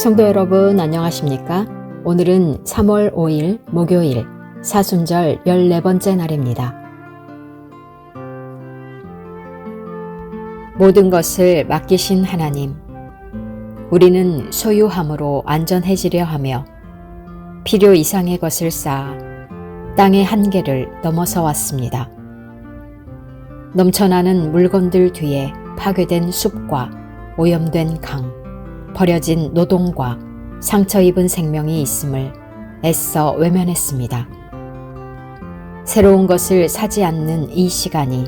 성도 여러분 안녕하십니까? 오늘은 3월 5일 목요일 사순절 14번째 날입니다. 모든 것을 맡기신 하나님, 우리는 소유함으로 안전해지려 하며 필요 이상의 것을 쌓아 땅의 한계를 넘어서 왔습니다. 넘쳐나는 물건들 뒤에 파괴된 숲과 오염된 강, 버려진 노동과 상처 입은 생명이 있음을 애써 외면했습니다. 새로운 것을 사지 않는 이 시간이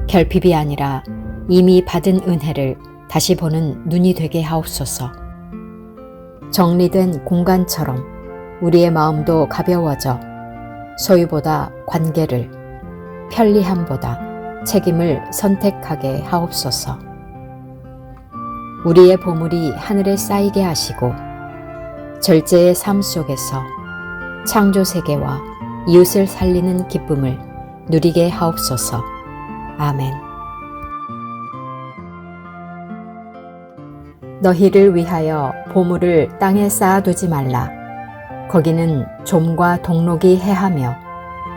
결핍이 아니라 이미 받은 은혜를 다시 보는 눈이 되게 하옵소서. 정리된 공간처럼 우리의 마음도 가벼워져 소유보다 관계를, 편리함보다 책임을 선택하게 하옵소서. 우리의 보물이 하늘에 쌓이게 하시고 절제의 삶 속에서 창조 세계와 이웃을 살리는 기쁨을 누리게 하옵소서. 아멘. 너희를 위하여 보물을 땅에 쌓아두지 말라. 거기는 좀과 동록이 해하며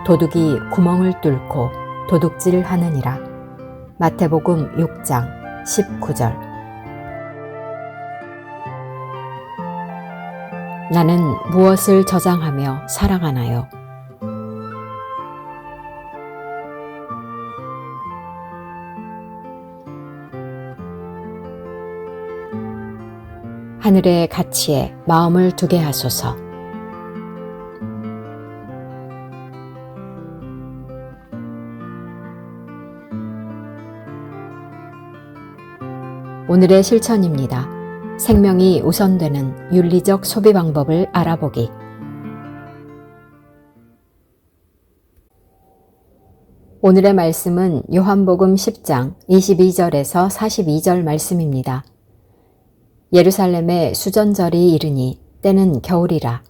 도둑이 구멍을 뚫고 도둑질하느니라. 마태복음 6장 19절. 나는 무엇을 저장하며 살아가나요? 하늘의 가치에 마음을 두게 하소서. 오늘의 실천입니다. 생명이 우선되는 윤리적 소비 방법을 알아보기. 오늘의 말씀은 요한복음 10장 22절에서 42절 말씀입니다. 예루살렘에 수전절이 이르니 때는 겨울이라.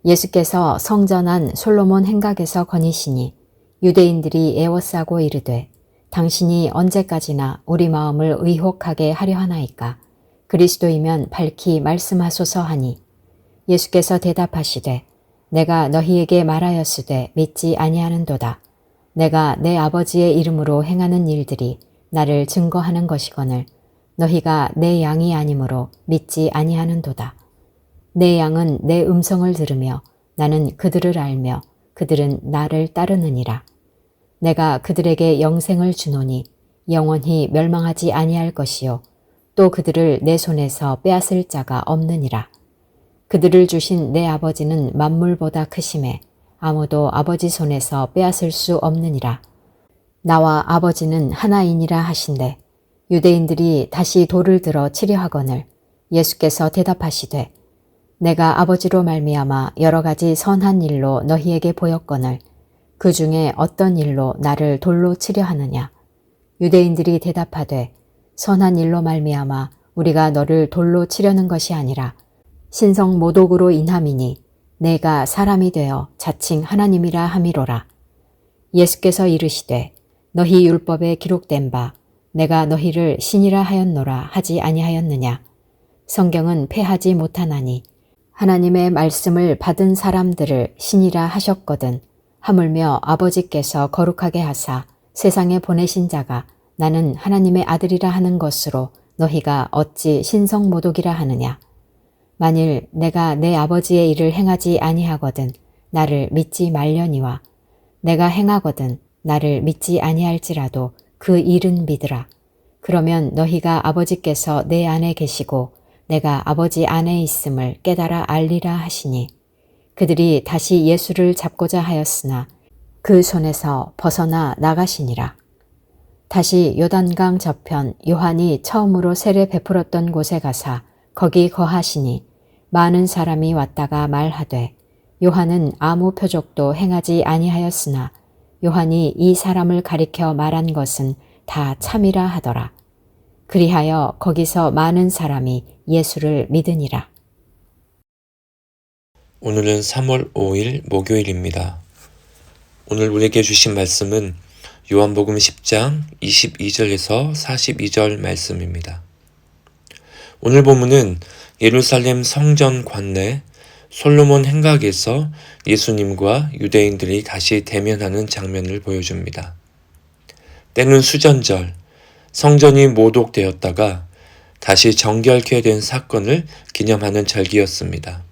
예수께서 성전 안 솔로몬 행각에서 거니시니 유대인들이 애워싸고 이르되 당신이 언제까지나 우리 마음을 의혹하게 하려 하나이까? 그리스도이면 밝히 말씀하소서 하니 예수께서 대답하시되 내가 너희에게 말하였으되 믿지 아니하는도다. 내가 내 아버지의 이름으로 행하는 일들이 나를 증거하는 것이거늘 너희가 내 양이 아니므로 믿지 아니하는도다. 내 양은 내 음성을 들으며 나는 그들을 알며 그들은 나를 따르느니라. 내가 그들에게 영생을 주노니 영원히 멸망하지 아니할 것이요 또 그들을 내 손에서 빼앗을 자가 없느니라. 그들을 주신 내 아버지는 만물보다 크심에 아무도 아버지 손에서 빼앗을 수 없느니라. 나와 아버지는 하나이니라 하신대 유대인들이 다시 돌을 들어 치려 하거늘 예수께서 대답하시되 내가 아버지로 말미암아 여러 가지 선한 일로 너희에게 보였거늘 그 중에 어떤 일로 나를 돌로 치려 하느냐. 유대인들이 대답하되 선한 일로 말미암아 우리가 너를 돌로 치려는 것이 아니라 신성 모독으로 인함이니 내가 사람이 되어 자칭 하나님이라 함이로라. 예수께서 이르시되 너희 율법에 기록된 바 내가 너희를 신이라 하였노라 하지 아니하였느냐. 성경은 패하지 못하나니 하나님의 말씀을 받은 사람들을 신이라 하셨거든. 하물며 아버지께서 거룩하게 하사 세상에 보내신 자가 나는 하나님의 아들이라 하는 것으로 너희가 어찌 신성모독이라 하느냐. 만일 내가 내 아버지의 일을 행하지 아니하거든 나를 믿지 말려니와 내가 행하거든 나를 믿지 아니할지라도 그 일은 믿으라. 그러면 너희가 아버지께서 내 안에 계시고 내가 아버지 안에 있음을 깨달아 알리라 하시니 그들이 다시 예수를 잡고자 하였으나 그 손에서 벗어나 나가시니라. 다시 요단강 저편 요한이 처음으로 세례 베풀었던 곳에 가사 거기 거하시니 많은 사람이 왔다가 말하되 요한은 아무 표적도 행하지 아니하였으나 요한이 이 사람을 가리켜 말한 것은 다 참이라 하더라. 그리하여 거기서 많은 사람이 예수를 믿으니라. 오늘은 3월 5일 목요일입니다. 오늘 우리에게 주신 말씀은 요한복음 10장 22절에서 42절 말씀입니다. 오늘 본문은 예루살렘 성전 관내 솔로몬 행각에서 예수님과 유대인들이 다시 대면하는 장면을 보여줍니다. 때는 수전절, 성전이 모독되었다가 다시 정결케 된 사건을 기념하는 절기였습니다.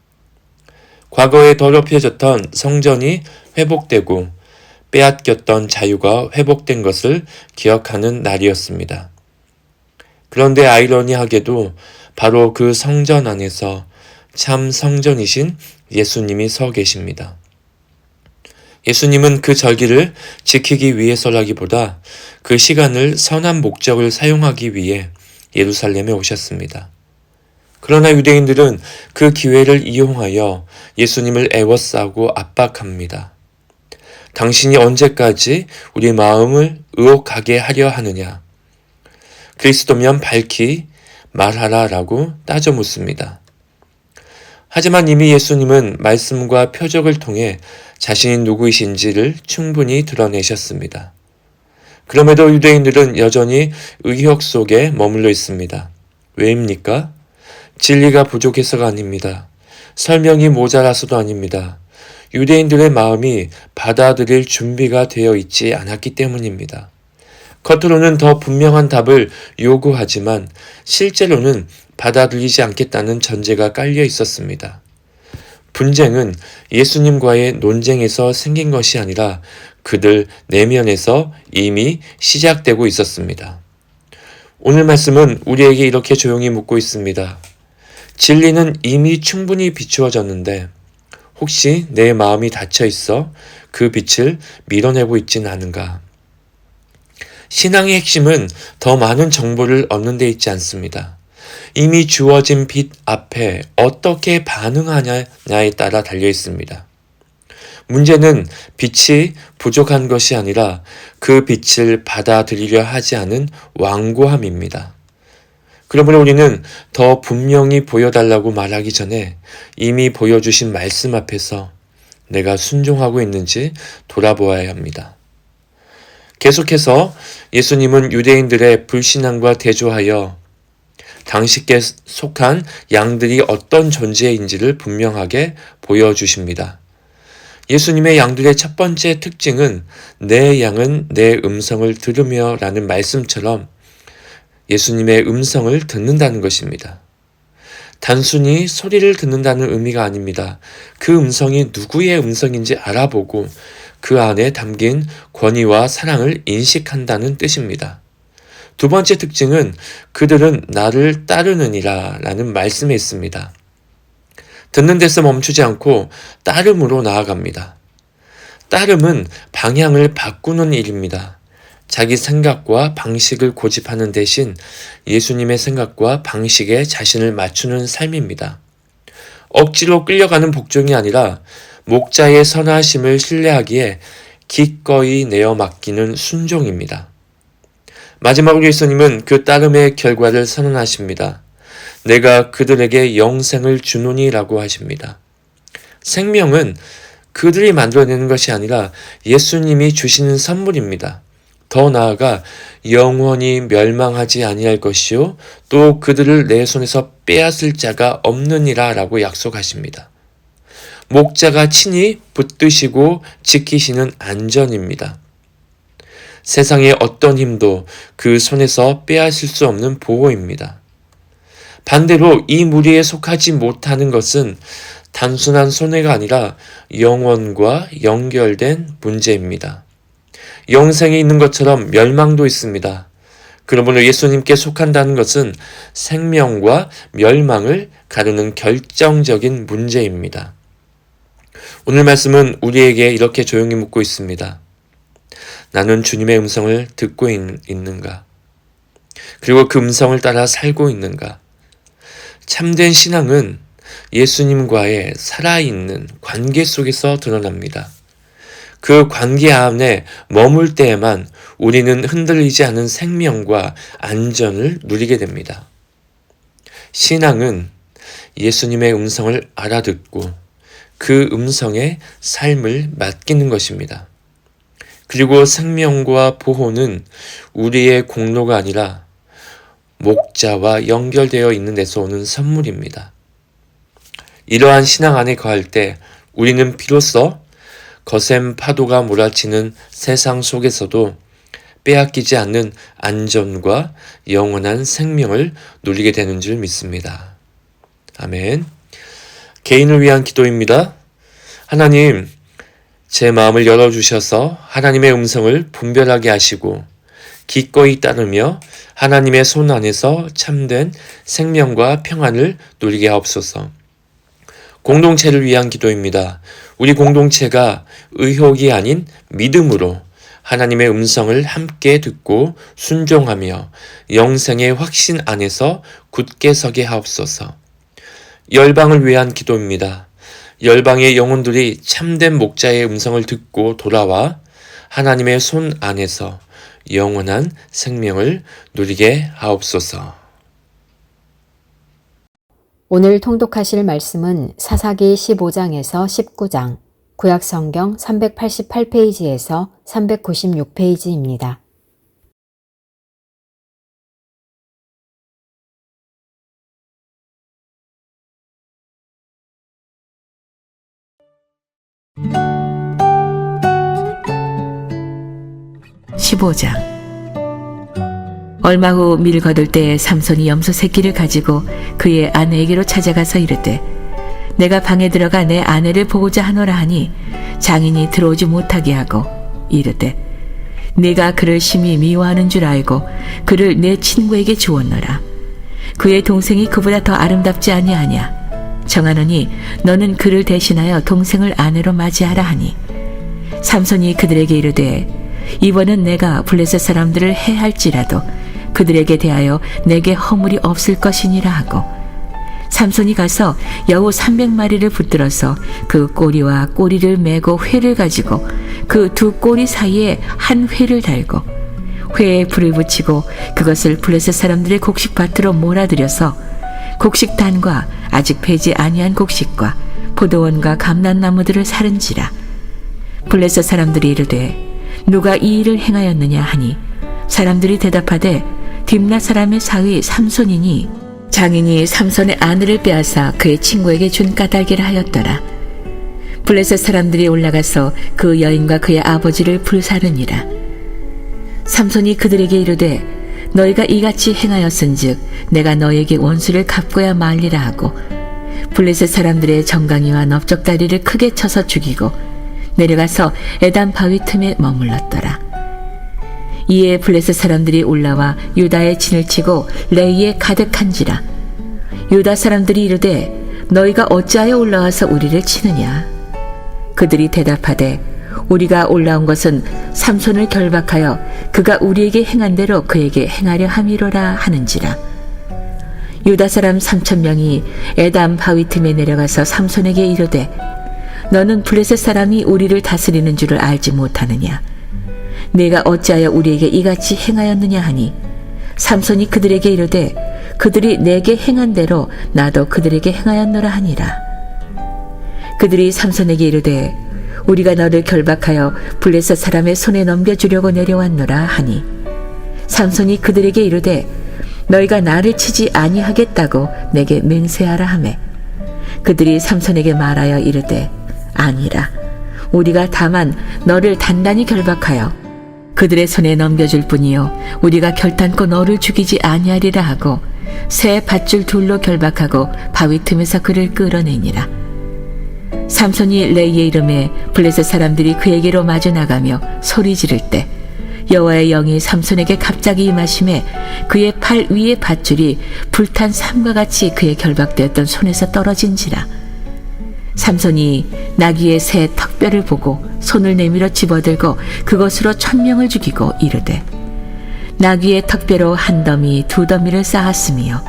과거에 더럽혀졌던 성전이 회복되고 빼앗겼던 자유가 회복된 것을 기억하는 날이었습니다. 그런데 아이러니하게도 바로 그 성전 안에서 참 성전이신 예수님이 서 계십니다. 예수님은 그 절기를 지키기 위해서라기보다 그 시간을 선한 목적을 사용하기 위해 예루살렘에 오셨습니다. 그러나 유대인들은 그 기회를 이용하여 예수님을 애워싸고 압박합니다. 당신이 언제까지 우리 마음을 의혹하게 하려 하느냐? 그리스도면 밝히 말하라 라고 따져 묻습니다. 하지만 이미 예수님은 말씀과 표적을 통해 자신이 누구이신지를 충분히 드러내셨습니다. 그럼에도 유대인들은 여전히 의혹 속에 머물러 있습니다. 왜입니까? 진리가 부족해서가 아닙니다. 설명이 모자라서도 아닙니다. 유대인들의 마음이 받아들일 준비가 되어 있지 않았기 때문입니다. 겉으로는 더 분명한 답을 요구하지만 실제로는 받아들이지 않겠다는 전제가 깔려 있었습니다. 분쟁은 예수님과의 논쟁에서 생긴 것이 아니라 그들 내면에서 이미 시작되고 있었습니다. 오늘 말씀은 우리에게 이렇게 조용히 묻고 있습니다. 진리는 이미 충분히 비추어졌는데 혹시 내 마음이 닫혀 있어 그 빛을 밀어내고 있진 않은가? 신앙의 핵심은 더 많은 정보를 얻는 데 있지 않습니다. 이미 주어진 빛 앞에 어떻게 반응하냐에 따라 달려 있습니다. 문제는 빛이 부족한 것이 아니라 그 빛을 받아들이려 하지 않은 완고함입니다. 그러므로 우리는 더 분명히 보여달라고 말하기 전에 이미 보여주신 말씀 앞에서 내가 순종하고 있는지 돌아보아야 합니다. 계속해서 예수님은 유대인들의 불신앙과 대조하여 당신께 속한 양들이 어떤 존재인지를 분명하게 보여주십니다. 예수님의 양들의 첫 번째 특징은 내 양은 내 음성을 들으며 라는 말씀처럼 예수님의 음성을 듣는다는 것입니다. 단순히 소리를 듣는다는 의미가 아닙니다. 그 음성이 누구의 음성인지 알아보고 그 안에 담긴 권위와 사랑을 인식한다는 뜻입니다. 두 번째 특징은 그들은 나를 따르느니라 라는 말씀에 있습니다. 듣는 데서 멈추지 않고 따름으로 나아갑니다. 따름은 방향을 바꾸는 일입니다. 자기 생각과 방식을 고집하는 대신 예수님의 생각과 방식에 자신을 맞추는 삶입니다. 억지로 끌려가는 복종이 아니라 목자의 선하심을 신뢰하기에 기꺼이 내어 맡기는 순종입니다. 마지막으로 예수님은 그 따름의 결과를 선언하십니다. 내가 그들에게 영생을 주노니라고 하십니다. 생명은 그들이 만들어내는 것이 아니라 예수님이 주시는 선물입니다. 더 나아가 영원히 멸망하지 아니할 것이요 또 그들을 내 손에서 빼앗을 자가 없느니라 라고 약속하십니다. 목자가 친히 붙드시고 지키시는 안전입니다. 세상의 어떤 힘도 그 손에서 빼앗을 수 없는 보호입니다. 반대로 이 무리에 속하지 못하는 것은 단순한 손해가 아니라 영원과 연결된 문제입니다. 영생이 있는 것처럼 멸망도 있습니다. 그러므로 예수님께 속한다는 것은 생명과 멸망을 가르는 결정적인 문제입니다. 오늘 말씀은 우리에게 이렇게 조용히 묻고 있습니다. 나는 주님의 음성을 듣고 있는가? 그리고 그 음성을 따라 살고 있는가? 참된 신앙은 예수님과의 살아있는 관계 속에서 드러납니다. 그 관계 안에 머물 때에만 우리는 흔들리지 않은 생명과 안전을 누리게 됩니다. 신앙은 예수님의 음성을 알아듣고 그 음성에 삶을 맡기는 것입니다. 그리고 생명과 보호는 우리의 공로가 아니라 목자와 연결되어 있는 데서 오는 선물입니다. 이러한 신앙 안에 거할 때 우리는 비로소 거센 파도가 몰아치는 세상 속에서도 빼앗기지 않는 안전과 영원한 생명을 누리게 되는 줄 믿습니다. 아멘. 개인을 위한 기도입니다. 하나님, 제 마음을 열어주셔서 하나님의 음성을 분별하게 하시고 기꺼이 따르며 하나님의 손 안에서 참된 생명과 평안을 누리게 하옵소서. 공동체를 위한 기도입니다. 우리 공동체가 의혹이 아닌 믿음으로 하나님의 음성을 함께 듣고 순종하며 영생의 확신 안에서 굳게 서게 하옵소서. 열방을 위한 기도입니다. 열방의 영혼들이 참된 목자의 음성을 듣고 돌아와 하나님의 손 안에서 영원한 생명을 누리게 하옵소서. 오늘 통독하실 말씀은 사사기 15장에서 19장, 구약성경 388페이지에서 396페이지입니다. 얼마 후 밀 거둘 때 삼손이 염소 새끼를 가지고 그의 아내에게로 찾아가서 이르되 내가 방에 들어가 내 아내를 보고자 하노라 하니 장인이 들어오지 못하게 하고 이르되 네가 그를 심히 미워하는 줄 알고 그를 내 친구에게 주었노라. 그의 동생이 그보다 더 아름답지 아니하냐. 정하노니 너는 그를 대신하여 동생을 아내로 맞이하라 하니 삼손이 그들에게 이르되 이번은 내가 블레셋 사람들을 해할지라도 그들에게 대하여 내게 허물이 없을 것이니라 하고 삼손이 가서 여우 300마리를 붙들어서 그 꼬리와 꼬리를 메고 회를 가지고 그 두 꼬리 사이에 한 회를 달고 회에 불을 붙이고 그것을 블레셋 사람들의 곡식밭으로 몰아들여서 곡식단과 아직 배지 아니한 곡식과 포도원과 감람나무들을 사른지라. 블레셋 사람들이 이르되 누가 이 일을 행하였느냐 하니 사람들이 대답하되 딥나 사람의 사위 삼손이니 장인이 삼손의 아내를 빼앗아 그의 친구에게 준 까닭이라 하였더라. 블레셋 사람들이 올라가서 그 여인과 그의 아버지를 불사르니라. 삼손이 그들에게 이르되 너희가 이같이 행하였은즉 내가 너희에게 원수를 갚고야 말리라 하고 블레셋 사람들의 정강이와 넓적다리를 크게 쳐서 죽이고 내려가서 에단 바위 틈에 머물렀더라. 이에 블레셋 사람들이 올라와 유다의 진을 치고 레이에 가득한지라. 유다 사람들이 이르되 너희가 어찌하여 올라와서 우리를 치느냐. 그들이 대답하되 우리가 올라온 것은 삼손을 결박하여 그가 우리에게 행한 대로 그에게 행하려 함이로라 하는지라. 유다 사람 3,000명이 에담 바위 틈에 내려가서 삼손에게 이르되 너는 블레셋 사람이 우리를 다스리는 줄을 알지 못하느냐. 네가 어찌하여 우리에게 이같이 행하였느냐 하니 삼손이 그들에게 이르되 그들이 내게 행한 대로 나도 그들에게 행하였노라 하니라. 그들이 삼손에게 이르되 우리가 너를 결박하여 블레셋 사람의 손에 넘겨주려고 내려왔노라 하니 삼손이 그들에게 이르되 너희가 나를 치지 아니하겠다고 내게 맹세하라 하매 그들이 삼손에게 말하여 이르되 아니라 우리가 다만 너를 단단히 결박하여 그들의 손에 넘겨줄 뿐이요 우리가 결단코 너를 죽이지 아니하리라 하고 새 밧줄 둘로 결박하고 바위 틈에서 그를 끌어내니라. 삼손이 레이의 이름에 블레셋 사람들이 그에게로 마주 나가며 소리 지를 때 여호와의 영이 삼손에게 갑자기 임하심에 그의 팔 위의 밧줄이 불탄 삼과 같이 그의 결박되었던 손에서 떨어진지라. 삼손이 나귀의 새 턱뼈를 보고 손을 내밀어 집어들고 그것으로 1,000명을 죽이고 이르되 나귀의 턱뼈로 한 더미 두 더미를 쌓았으며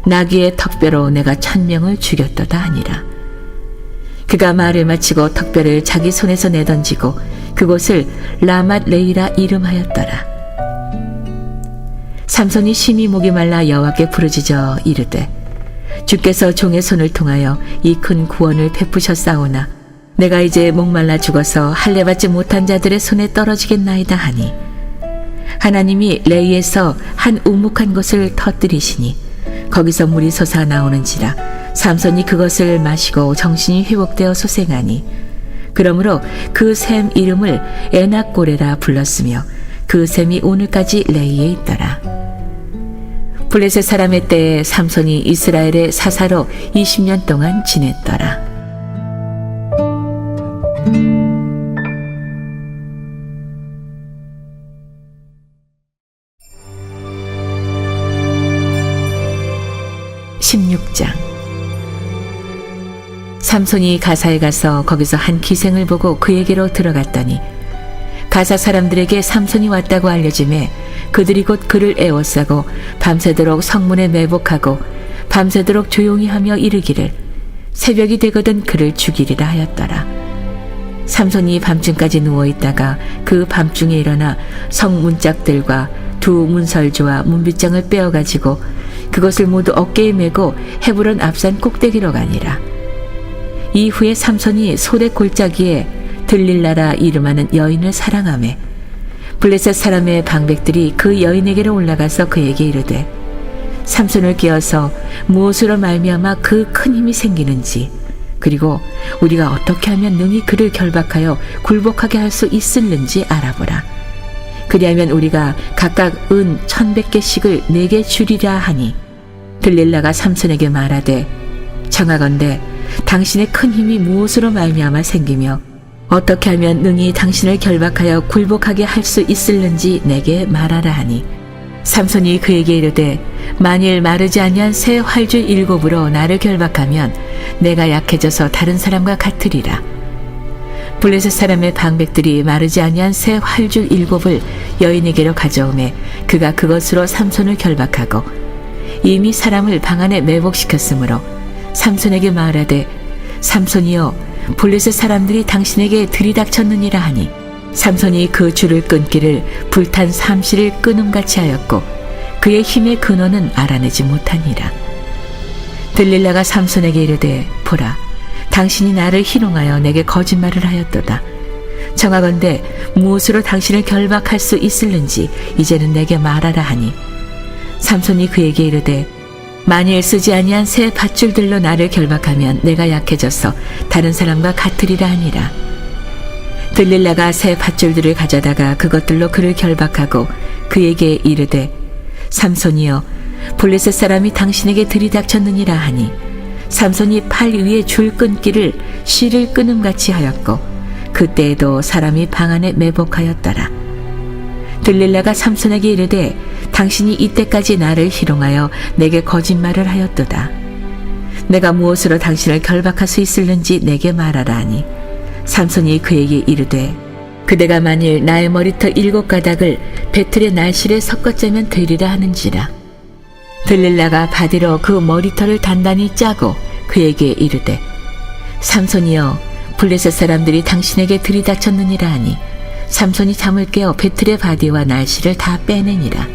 나귀의 턱뼈로 내가 1,000명을 죽였도다 하니라. 그가 말을 마치고 턱뼈를 자기 손에서 내던지고 그곳을 라맛 레이라 이름하였더라. 삼손이 심히 목이 말라 여호와께 부르짖어 이르되 주께서 종의 손을 통하여 이 큰 구원을 베푸셨사오나 내가 이제 목말라 죽어서 할례 받지 못한 자들의 손에 떨어지겠나이다 하니 하나님이 레이에서 한 우묵한 곳을 터뜨리시니 거기서 물이 솟아 나오는지라 삼손이 그것을 마시고 정신이 회복되어 소생하니 그러므로 그 샘 이름을 에낙고레라 불렀으며 그 샘이 오늘까지 레이에 있더라. 블레셋 사람의 때에 삼손이 이스라엘의 사사로 20년 동안 지냈더라. (16장) 삼손이 가사에 가서 거기서 한 기생을 보고 그에게로 들어갔더니 가사 사람들에게 삼손이 왔다고 알려지매 그들이 곧 그를 애워싸고 밤새도록 성문에 매복하고 밤새도록 조용히 하며 이르기를 새벽이 되거든 그를 죽이리라 하였더라. 삼손이 밤중까지 누워있다가 그 밤중에 일어나 성 문짝들과 두 문설주와 문빗장을 빼어가지고 그것을 모두 어깨에 메고 헤브론 앞산 꼭대기로 가니라. 이후에 삼손이 소대 골짜기에 들릴라라 이름하는 여인을 사랑하매 블레셋 사람의 방백들이 그 여인에게로 올라가서 그에게 이르되 삼손을 깨어서 무엇으로 말미암아 그 큰 힘이 생기는지 그리고 우리가 어떻게 하면 능히 그를 결박하여 굴복하게 할 수 있을는지 알아보라. 그리하면 우리가 각각 은 1,100개씩을 내게 주리라 하니 들릴라가 삼손에게 말하되 청하건대 당신의 큰 힘이 무엇으로 말미암아 생기며 어떻게 하면 능히 당신을 결박하여 굴복하게 할 수 있을는지 내게 말하라 하니 삼손이 그에게 이르되 만일 마르지 아니한 새 활줄 7으로 나를 결박하면 내가 약해져서 다른 사람과 같으리라. 블레셋 사람의 방백들이 마르지 아니한 새 활줄 7을 여인에게로 가져오매 그가 그것으로 삼손을 결박하고 이미 사람을 방 안에 매복시켰으므로 삼손에게 말하되 삼손이여 블레셋 사람들이 당신에게 들이닥쳤느니라 하니 삼손이 그 줄을 끊기를 불탄 삼시를 끊음같이 하였고 그의 힘의 근원은 알아내지 못하니라. 들릴라가 삼손에게 이르되 보라 당신이 나를 희롱하여 내게 거짓말을 하였도다. 청하건대 무엇으로 당신을 결박할 수 있을는지 이제는 내게 말하라 하니 삼손이 그에게 이르되 만일 쓰지 아니한 새 밧줄들로 나를 결박하면 내가 약해져서 다른 사람과 같으리라 하니라. 들릴라가 새 밧줄들을 가져다가 그것들로 그를 결박하고 그에게 이르되 삼손이여 블레셋 사람이 당신에게 들이닥쳤느니라 하니 삼손이 팔 위에 줄 끊기를 실을 끊음같이 하였고 그때에도 사람이 방 안에 매복하였더라. 들릴라가 삼손에게 이르되 당신이 이때까지 나를 희롱하여 내게 거짓말을 하였도다. 내가 무엇으로 당신을 결박할 수 있을는지 내게 말하라 하니 삼손이 그에게 이르되 그대가 만일 나의 머리털 7가닥을 배틀의 날실에 섞어짜면 되리라 하는지라. 들릴라가 바디로 그 머리털을 단단히 짜고 그에게 이르되 삼손이여 블레셋 사람들이 당신에게 들이닥쳤느니라 하니 삼손이 잠을 깨어 배틀의 바디와 날실을 다 빼내니라.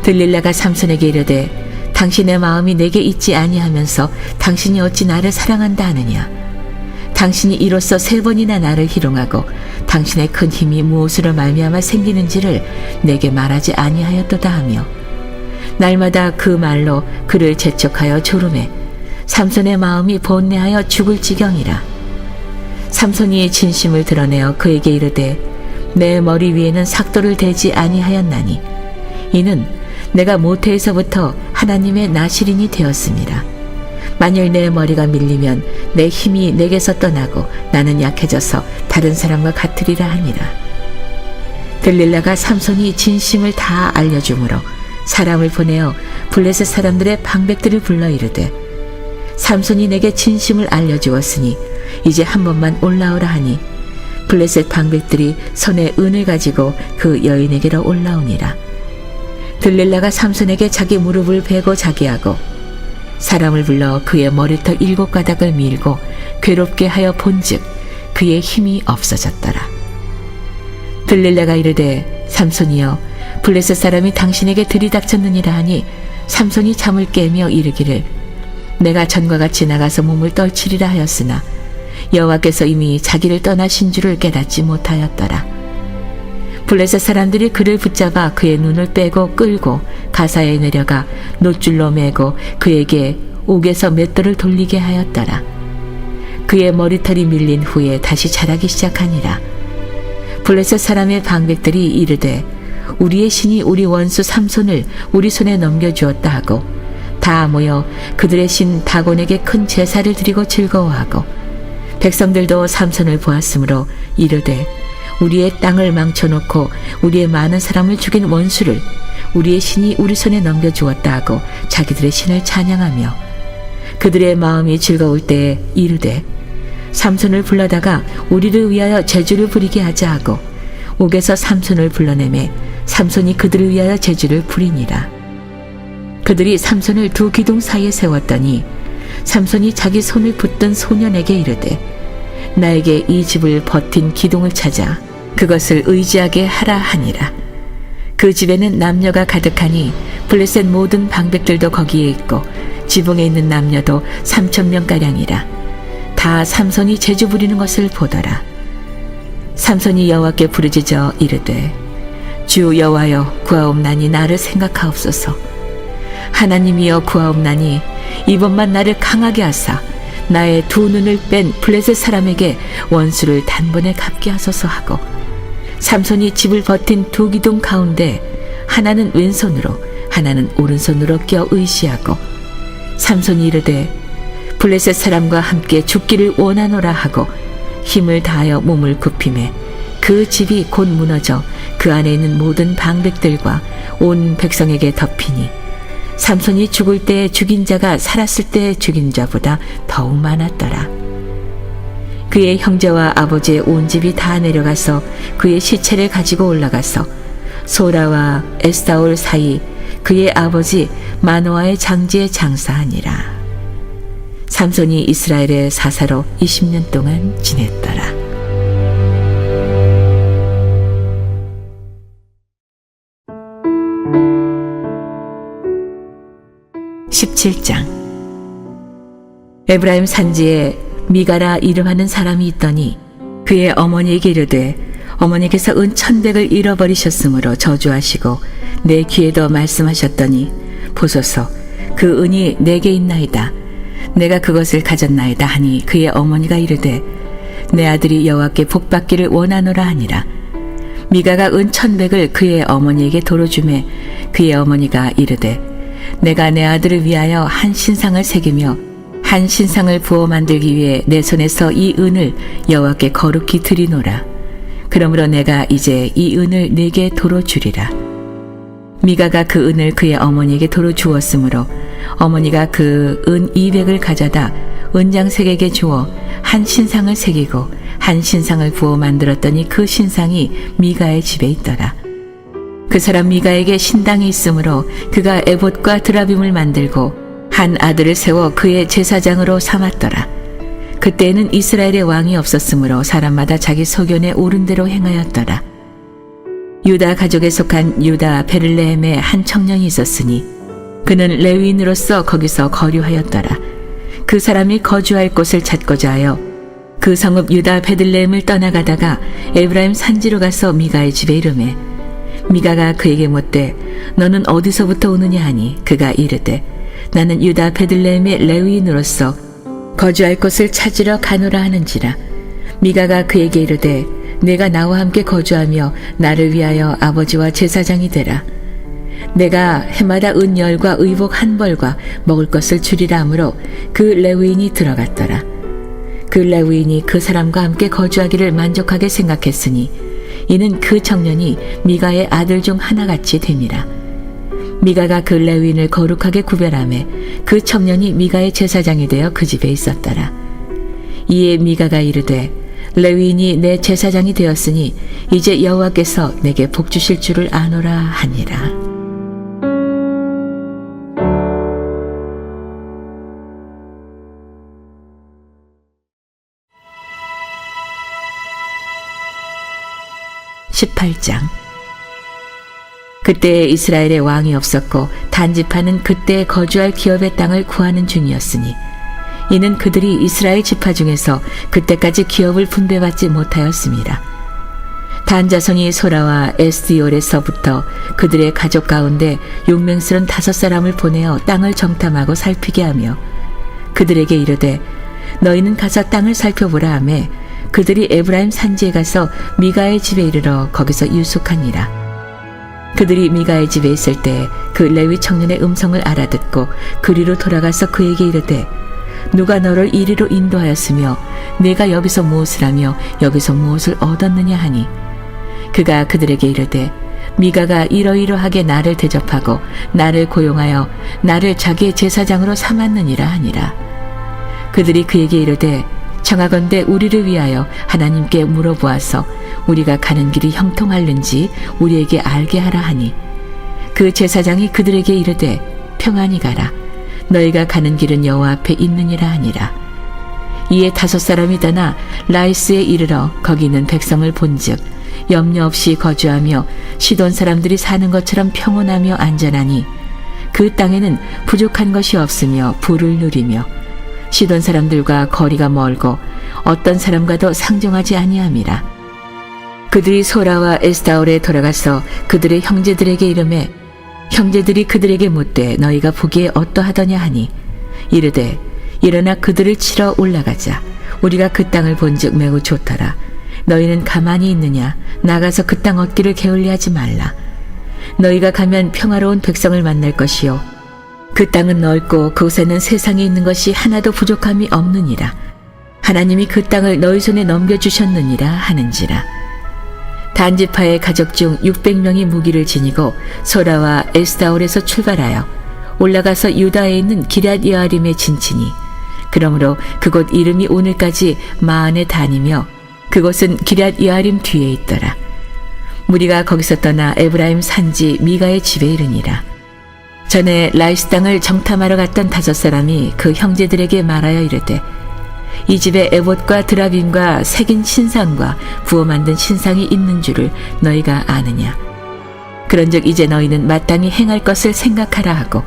들릴라가 삼손에게 이르되 당신의 마음이 내게 있지 아니하면서 당신이 어찌 나를 사랑한다 하느냐. 당신이 이로써 3번이나 나를 희롱하고 당신의 큰 힘이 무엇으로 말미암아 생기는지를 내게 말하지 아니하였도다 하며 날마다 그 말로 그를 재촉하여 조르매 삼손의 마음이 번뇌하여 죽을 지경이라. 삼손이 진심을 드러내어 그에게 이르되 내 머리 위에는 삭도를 대지 아니하였나니 이는 내가 모태에서부터 하나님의 나실인이 되었습니다. 만일 내 머리가 밀리면 내 힘이 내게서 떠나고 나는 약해져서 다른 사람과 같으리라 하니라. 들릴라가 삼손이 진심을 다 알려주므로 사람을 보내어 블레셋 사람들의 방백들을 불러 이르되 삼손이 내게 진심을 알려주었으니 이제 한 번만 올라오라 하니 블레셋 방백들이 손에 은을 가지고 그 여인에게로 올라오니라. 들릴라가 삼손에게 자기 무릎을 베고 자기하고 사람을 불러 그의 머리털 7가닥을 밀고 괴롭게 하여 본즉 그의 힘이 없어졌더라. 들릴라가 이르되 삼손이여 블레셋 사람이 당신에게 들이닥쳤느니라 하니 삼손이 잠을 깨며 이르기를 내가 전과 같이 나가서 몸을 떨치리라 하였으나 여호와께서 이미 자기를 떠나신 줄을 깨닫지 못하였더라. 블레셋 사람들이 그를 붙잡아 그의 눈을 빼고 끌고 가사에 내려가 놋줄로 매고 그에게 옥에서 맷돌을 돌리게 하였더라. 그의 머리털이 밀린 후에 다시 자라기 시작하니라. 블레셋 사람의 방백들이 이르되 우리의 신이 우리 원수 삼손을 우리 손에 넘겨주었다 하고 다 모여 그들의 신 다곤에게 큰 제사를 드리고 즐거워하고 백성들도 삼손을 보았으므로 이르되 우리의 땅을 망쳐놓고 우리의 많은 사람을 죽인 원수를 우리의 신이 우리 손에 넘겨주었다 하고 자기들의 신을 찬양하며 그들의 마음이 즐거울 때에 이르되 삼손을 불러다가 우리를 위하여 제주를 부리게 하자 하고 옥에서 삼손을 불러내매 삼손이 그들을 위하여 제주를 부리니라. 그들이 삼손을 두 기둥 사이에 세웠더니 삼손이 자기 손을 붙든 소년에게 이르되 나에게 이 집을 버틴 기둥을 찾아 그것을 의지하게 하라 하니라. 그 집에는 남녀가 가득하니 블레셋 모든 방백들도 거기에 있고 지붕에 있는 남녀도 3,000명가량이라. 다 삼손이 제주 부리는 것을 보더라. 삼손이 여호와께 부르짖어 이르되 주 여호와여 구하옵나니 나를 생각하옵소서. 하나님이여 구하옵나니 이번만 나를 강하게 하사 나의 두 눈을 뺀 블레셋 사람에게 원수를 단번에 갚게 하소서 하고 삼손이 집을 버틴 두 기둥 가운데 하나는 왼손으로 하나는 오른손으로 껴 의시하고 삼손이 이르되 블레셋 사람과 함께 죽기를 원하노라 하고 힘을 다하여 몸을 굽히매 그 집이 곧 무너져 그 안에 있는 모든 방백들과 온 백성에게 덮이니 삼손이 죽을 때에 죽인 자가 살았을 때에 죽인 자보다 더욱 많았더라. 그의 형제와 아버지의 온 집이 다 내려가서 그의 시체를 가지고 올라가서 소라와 에스타올 사이 그의 아버지 마노아의 장지에 장사하니라. 삼손이 이스라엘의 사사로 20년 동안 지냈더라. 17장. 에브라임 산지에 미가라 이름하는 사람이 있더니 그의 어머니에게 이르되 어머니께서 은 1,100을 잃어버리셨으므로 저주하시고 내 귀에도 말씀하셨더니 보소서 그 은이 내게 있나이다. 내가 그것을 가졌나이다 하니 그의 어머니가 이르되 내 아들이 여호와께 복받기를 원하노라 하니라. 미가가 은 1,100을 그의 어머니에게 도로 주매 그의 어머니가 이르되 내가 내 아들을 위하여 한 신상을 새기며 한 신상을 부어 만들기 위해 내 손에서 이 은을 여호와께 거룩히 드리노라. 그러므로 내가 이제 이 은을 네게 도로 주리라. 미가가 그 은을 그의 어머니에게 도로 주었으므로 어머니가 그 은 200을 가져다 은장색에게 주어 한 신상을 새기고 한 신상을 부어 만들었더니 그 신상이 미가의 집에 있더라. 그 사람 미가에게 신당이 있으므로 그가 에봇과 드라빔을 만들고 한 아들을 세워 그의 제사장으로 삼았더라. 그때에는 이스라엘의 왕이 없었으므로 사람마다 자기 소견에 옳은 대로 행하였더라. 유다 가족에 속한 유다 베를레헴에 한 청년이 있었으니 그는 레위인으로서 거기서 거류하였더라. 그 사람이 거주할 곳을 찾고자 하여 그 성읍 유다 베들레헴을 떠나가다가 에브라임 산지로 가서 미가의 집에 이르매 미가가 그에게 묻되 너는 어디서부터 오느냐 하니 그가 이르되 나는 유다 베들레헴의 레위인으로서 거주할 곳을 찾으러 가노라 하는지라. 미가가 그에게 이르되 내가 나와 함께 거주하며 나를 위하여 아버지와 제사장이 되라. 내가 해마다 은 10과 의복 1벌과 먹을 것을 주리라 하므로 그 레위인이 들어갔더라. 그 레위인이 그 사람과 함께 거주하기를 만족하게 생각했으니 이는 그 청년이 미가의 아들 중 하나같이 됨이라. 미가가 그 레위인을 거룩하게 구별하매 그 청년이 미가의 제사장이 되어 그 집에 있었더라. 이에 미가가 이르되 레위인이 내 제사장이 되었으니 이제 여호와께서 내게 복 주실 줄을 아노라 하니라. (18장) 그때 이스라엘의 왕이 없었고 단지파는 그때 거주할 기업의 땅을 구하는 중이었으니 이는 그들이 이스라엘 지파 중에서 그때까지 기업을 분배받지 못하였습니다. 단 자손이 소라와 에스디올에서부터 그들의 가족 가운데 용맹스런 5사람을 보내어 땅을 정탐하고 살피게 하며 그들에게 이르되 너희는 가서 땅을 살펴보라 하매 그들이 에브라임 산지에 가서 미가의 집에 이르러 거기서 유숙하니라. 그들이 미가의 집에 있을 때 그 레위 청년의 음성을 알아듣고 그리로 돌아가서 그에게 이르되 누가 너를 이리로 인도하였으며 내가 여기서 무엇을 하며 여기서 무엇을 얻었느냐 하니 그가 그들에게 이르되 미가가 이러이러하게 나를 대접하고 나를 고용하여 나를 자기의 제사장으로 삼았느니라 하니라. 그들이 그에게 이르되 청하건대 우리를 위하여 하나님께 물어보아서 우리가 가는 길이 형통할는지 우리에게 알게 하라 하니 그 제사장이 그들에게 이르되 평안히 가라. 너희가 가는 길은 여호와 앞에 있느니라 하니라. 이에 5사람이 떠나 라이스에 이르러 거기 있는 백성을 본즉 염려 없이 거주하며 시돈 사람들이 사는 것처럼 평온하며 안전하니 그 땅에는 부족한 것이 없으며 부를 누리며 시돈 사람들과 거리가 멀고 어떤 사람과도 상종하지 아니함이라. 그들이 소라와 에스타올에 돌아가서 그들의 형제들에게 이르매 형제들이 그들에게 묻되 너희가 보기에 어떠하더냐 하니 이르되 일어나 그들을 치러 올라가자. 우리가 그 땅을 본즉 매우 좋더라. 너희는 가만히 있느냐? 나가서 그 땅 얻기를 게을리하지 말라. 너희가 가면 평화로운 백성을 만날 것이요 그 땅은 넓고 그곳에는 세상에 있는 것이 하나도 부족함이 없느니라. 하나님이 그 땅을 너희 손에 넘겨주셨느니라 하는지라. 단지파의 가족 중 600명이 무기를 지니고 소라와 에스타올에서 출발하여 올라가서 유다에 있는 기럇 여아림에 진치니 그러므로 그곳 이름이 오늘까지 마흔의 단이며 그곳은 기럇 여아림 뒤에 있더라. 무리가 거기서 떠나 에브라임 산지 미가의 집에 이르니라. 전에 라이스 땅을 정탐하러 갔던 5사람이 그 형제들에게 말하여 이르되 이 집에 에봇과 드라빔과 새긴 신상과 부어 만든 신상이 있는 줄을 너희가 아느냐. 그런즉 이제 너희는 마땅히 행할 것을 생각하라 하고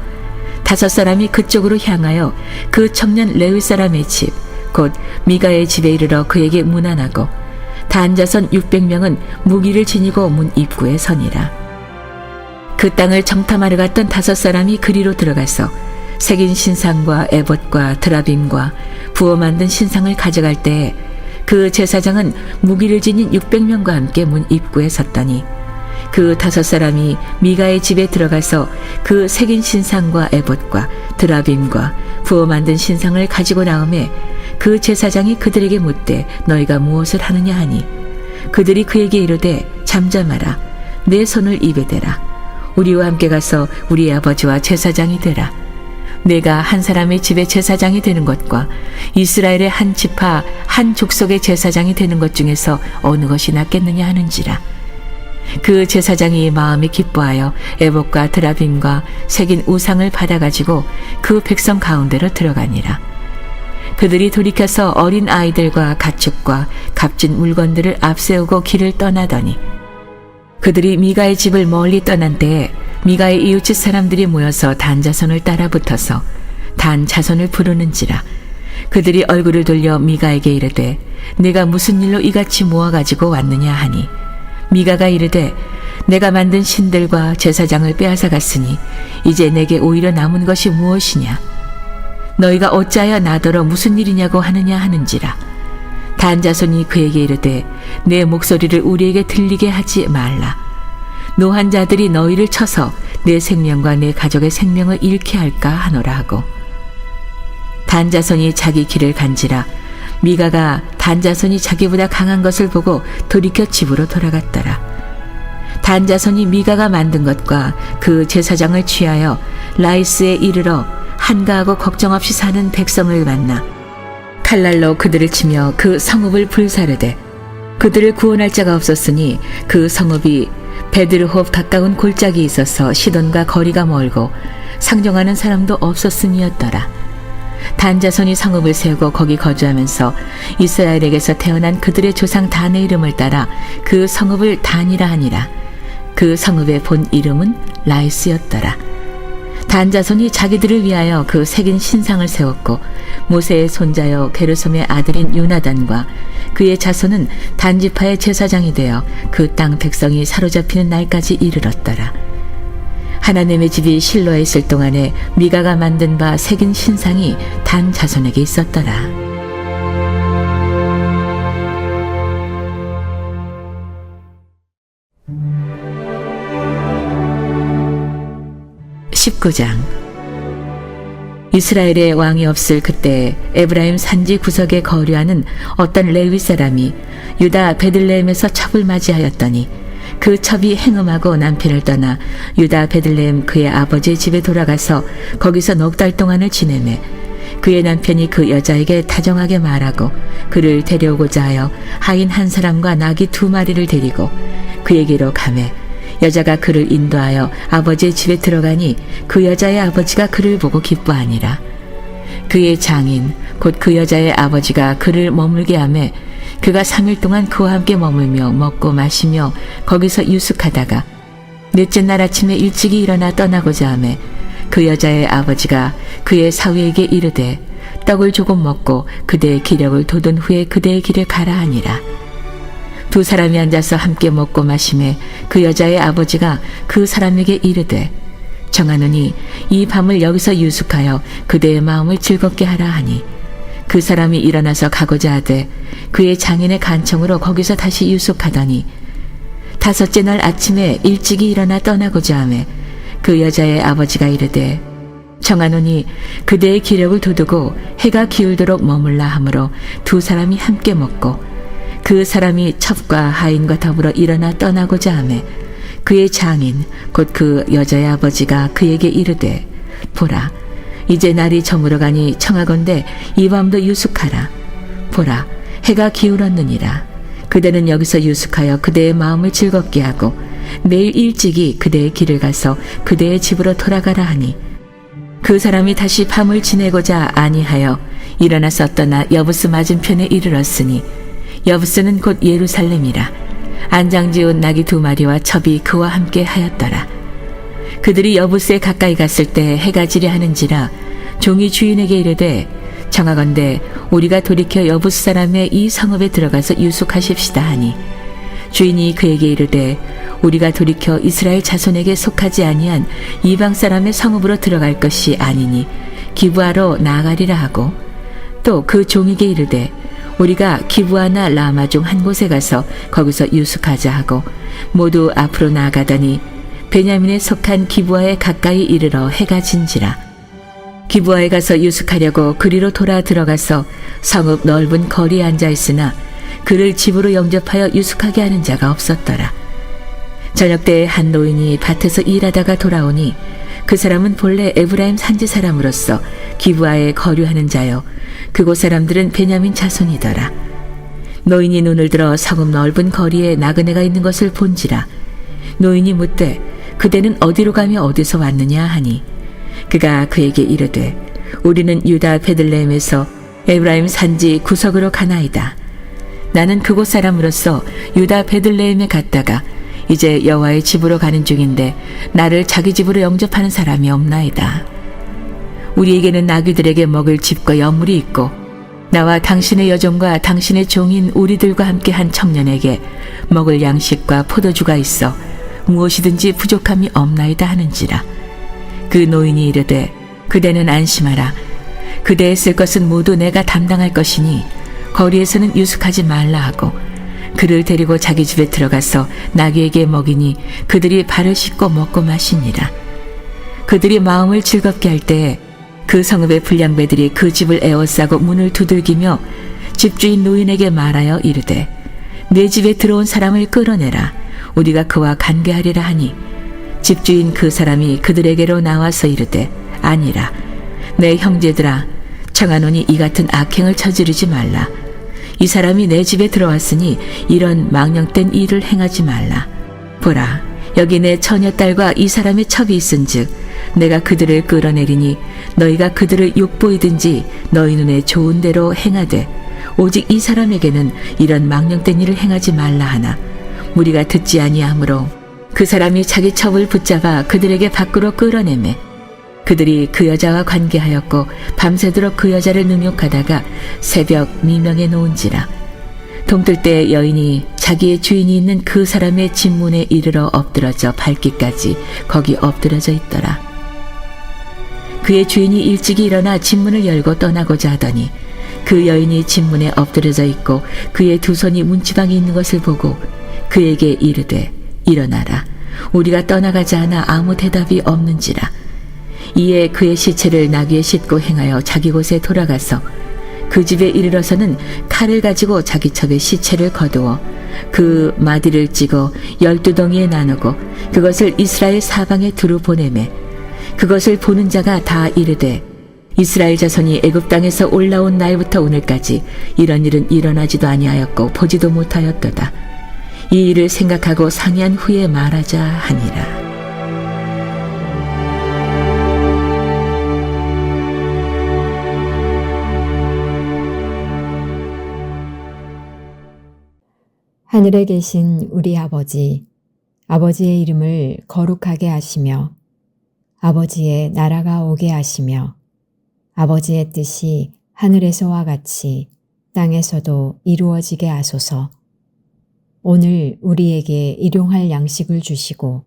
5사람이 그쪽으로 향하여 그 청년 레위 사람의 집 곧 미가의 집에 이르러 그에게 문안하고 단자손 600명은 무기를 지니고 문 입구에 서니라. 그 땅을 정탐하러 갔던 5사람이 그리로 들어가서 새긴 신상과 에봇과 드라빔과 부어 만든 신상을 가져갈 때에 그 제사장은 무기를 지닌 600명과 함께 문 입구에 섰더니 그 5사람이 미가의 집에 들어가서 그 새긴 신상과 에봇과 드라빔과 부어 만든 신상을 가지고 나오매 그 제사장이 그들에게 묻되 너희가 무엇을 하느냐 하니 그들이 그에게 이르되 잠잠하라. 내 손을 입에 대라. 우리와 함께 가서 우리 아버지와 제사장이 되라. 내가 한 사람의 집의 제사장이 되는 것과 이스라엘의 한 지파 한 족속의 제사장이 되는 것 중에서 어느 것이 낫겠느냐 하는지라. 그 제사장이 마음이 기뻐하여 에봇과 드라빔과 새긴 우상을 받아가지고 그 백성 가운데로 들어가니라. 그들이 돌이켜서 어린 아이들과 가축과 값진 물건들을 앞세우고 길을 떠나더니 그들이 미가의 집을 멀리 떠난 때에 미가의 이웃집 사람들이 모여서 단 자손을 따라 붙어서 단 자손을 부르는지라. 그들이 얼굴을 돌려 미가에게 이르되 내가 무슨 일로 이같이 모아가지고 왔느냐 하니 미가가 이르되 내가 만든 신들과 제사장을 빼앗아 갔으니 이제 내게 오히려 남은 것이 무엇이냐. 너희가 어찌하여 나더러 무슨 일이냐고 하느냐 하는지라. 단 자손이 그에게 이르되 내 목소리를 우리에게 들리게 하지 말라. 노한 자들이 너희를 쳐서 내 생명과 내 가족의 생명을 잃게 할까 하노라 하고 단 자손이 자기 길을 간지라. 미가가 단 자손이 자기보다 강한 것을 보고 돌이켜 집으로 돌아갔더라. 단 자손이 미가가 만든 것과 그 제사장을 취하여 라이스에 이르러 한가하고 걱정 없이 사는 백성을 만나 칼날로 그들을 치며 그 성읍을 불사르되 그들을 구원할 자가 없었으니 그 성읍이 베드르홉 가까운 골짜기에 있어서 시돈과 거리가 멀고 상종하는 사람도 없었음이었더라. 단 자손이 성읍을 세우고 거기 거주하면서 이스라엘에게서 태어난 그들의 조상 단의 이름을 따라 그 성읍을 단이라 하니라. 그 성읍의 본 이름은 라이스였더라. 단 자손이 자기들을 위하여 그 새긴 신상을 세웠고 모세의 손자여 게르솜의 아들인 요나단과 그의 자손은 단지파의 제사장이 되어 그 땅 백성이 사로잡히는 날까지 이르렀더라. 하나님의 집이 실로에 있을 동안에 미가가 만든 바 새긴 신상이 단 자손에게 있었더라. (19장) 이스라엘의 왕이 없을 그때 에브라임 산지 구석에 거류하는 어떤 레위 사람이 유다 베들레헴에서 첩을 맞이하였더니 그 첩이 행음하고 남편을 떠나 유다 베들레헴 그의 아버지의 집에 돌아가서 거기서 넉 달 동안을 지내매 그의 남편이 그 여자에게 다정하게 말하고 그를 데려오고자 하여 하인 한 사람과 나귀 2마리를 데리고 그에게로 가매 여자가 그를 인도하여 아버지의 집에 들어가니 그 여자의 아버지가 그를 보고 기뻐하니라. 그의 장인 곧 그 여자의 아버지가 그를 머물게 하매 그가 3일 동안 그와 함께 머물며 먹고 마시며 거기서 유숙하다가 넷째 날 아침에 일찍이 일어나 떠나고자 하매 그 여자의 아버지가 그의 사위에게 이르되 떡을 조금 먹고 그대의 기력을 돋은 후에 그대의 길에 가라 하니라. 2 사람이 앉아서 함께 먹고 마시매 그 여자의 아버지가 그 사람에게 이르되 정하노니 이 밤을 여기서 유숙하여 그대의 마음을 즐겁게 하라 하니 그 사람이 일어나서 가고자 하되 그의 장인의 간청으로 거기서 다시 유숙하더니 5째 날 아침에 일찍이 일어나 떠나고자 하매 그 여자의 아버지가 이르되 정하노니 그대의 기력을 돋우고 해가 기울도록 머물라 하므로 2 사람이 함께 먹고 그 사람이 첩과 하인과 더불어 일어나 떠나고자 하매 그의 장인 곧 그 여자의 아버지가 그에게 이르되 보라 이제 날이 저물어가니 청하건대 이 밤도 유숙하라. 보라 해가 기울었느니라. 그대는 여기서 유숙하여 그대의 마음을 즐겁게 하고 내일 일찍이 그대의 길을 가서 그대의 집으로 돌아가라 하니 그 사람이 다시 밤을 지내고자 아니하여 일어나서 떠나 여부스 맞은편에 이르렀으니 여부스는 곧 예루살렘이라. 안장지은 나귀 2마리와 첩이 그와 함께 하였더라. 그들이 여부스에 가까이 갔을 때 해가 지려 하는지라 종이 주인에게 이르되 청하건대 우리가 돌이켜 여부스 사람의 이 성읍에 들어가서 유숙하십시다 하니 주인이 그에게 이르되 우리가 돌이켜 이스라엘 자손에게 속하지 아니한 이방 사람의 성읍으로 들어갈 것이 아니니 기브아로 나아가리라 하고 또 그 종에게 이르되 우리가 기브아나 라마 중 한 곳에 가서 거기서 유숙하자 하고 모두 앞으로 나아가더니 베냐민에 속한 기브아에 가까이 이르러 해가 진지라. 기브아에 가서 유숙하려고 그리로 돌아 들어가서 성읍 넓은 거리에 앉아 있으나 그를 집으로 영접하여 유숙하게 하는 자가 없었더라. 저녁 때에 한 노인이 밭에서 일하다가 돌아오니 그 사람은 본래 에브라임 산지 사람으로서 기브아에 거류하는 자요 그곳 사람들은 베냐민 자손이더라. 노인이 눈을 들어 성읍 넓은 거리에 나그네가 있는 것을 본지라. 노인이 묻되 그대는 어디로 가며 어디서 왔느냐 하니 그가 그에게 이르되 우리는 유다 베들레헴에서 에브라임 산지 구석으로 가나이다. 나는 그곳 사람으로서 유다 베들레헴에 갔다가 이제 여호와의 집으로 가는 중인데 나를 자기 집으로 영접하는 사람이 없나이다. 우리에게는 나귀들에게 먹을 집과 여물이 있고 나와 당신의 여종과 당신의 종인 우리들과 함께 한 청년에게 먹을 양식과 포도주가 있어 무엇이든지 부족함이 없나이다 하는지라. 그 노인이 이르되 그대는 안심하라. 그대의 쓸 것은 모두 내가 담당할 것이니 거리에서는 유숙하지 말라 하고 그를 데리고 자기 집에 들어가서 나귀에게 먹이니 그들이 발을 씻고 먹고 마시니라. 그들이 마음을 즐겁게 할 때에 그 성읍의 불량배들이 그 집을 에워싸고 문을 두들기며 집주인 노인에게 말하여 이르되 내 집에 들어온 사람을 끌어내라. 우리가 그와 관계하리라 하니 집주인 그 사람이 그들에게로 나와서 이르되 아니라 내 형제들아 청하노니 이 같은 악행을 저지르지 말라. 이 사람이 내 집에 들어왔으니 이런 망령된 일을 행하지 말라. 보라 여기 내 처녀딸과 이 사람의 첩이 있은즉 내가 그들을 끌어내리니 너희가 그들을 욕보이든지 너희 눈에 좋은 대로 행하되 오직 이 사람에게는 이런 망령된 일을 행하지 말라 하나 무리가 듣지 아니하므로 그 사람이 자기 첩을 붙잡아 그들에게 밖으로 끌어내매 그들이 그 여자와 관계하였고 밤새도록 그 여자를 능욕하다가 새벽 미명에 놓은지라. 동뜰 때 여인이 자기의 주인이 있는 그 사람의 집문에 이르러 엎드러져 밟기까지 거기 엎드러져 있더라. 그의 주인이 일찍이 일어나 집문을 열고 떠나고자 하더니 그 여인이 집문에 엎드려져 있고 그의 두 손이 문지방에 있는 것을 보고 그에게 이르되 일어나라. 우리가 떠나가자 하나 아무 대답이 없는지라. 이에 그의 시체를 나귀에 싣고 행하여 자기 곳에 돌아가서 그 집에 이르러서는 칼을 가지고 자기 첩의 시체를 거두어 그 마디를 찌고 12덩이에 나누고 그것을 이스라엘 사방에 두루 보내매 그것을 보는 자가 다 이르되 이스라엘 자손이 애굽 땅에서 올라온 날부터 오늘까지 이런 일은 일어나지도 아니하였고 보지도 못하였도다. 이 일을 생각하고 상의한 후에 말하자 하니라. 하늘에 계신 우리 아버지, 아버지의 이름을 거룩하게 하시며 아버지의 나라가 오게 하시며 아버지의 뜻이 하늘에서와 같이 땅에서도 이루어지게 하소서. 오늘 우리에게 일용할 양식을 주시고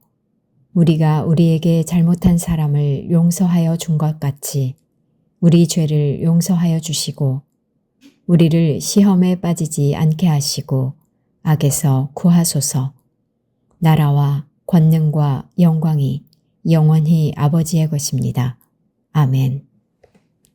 우리가 우리에게 잘못한 사람을 용서하여 준 것 같이 우리 죄를 용서하여 주시고 우리를 시험에 빠지지 않게 하시고 악에서 구하소서. 나라와 권능과 영광이 영원히 아버지의 것입니다. 아멘.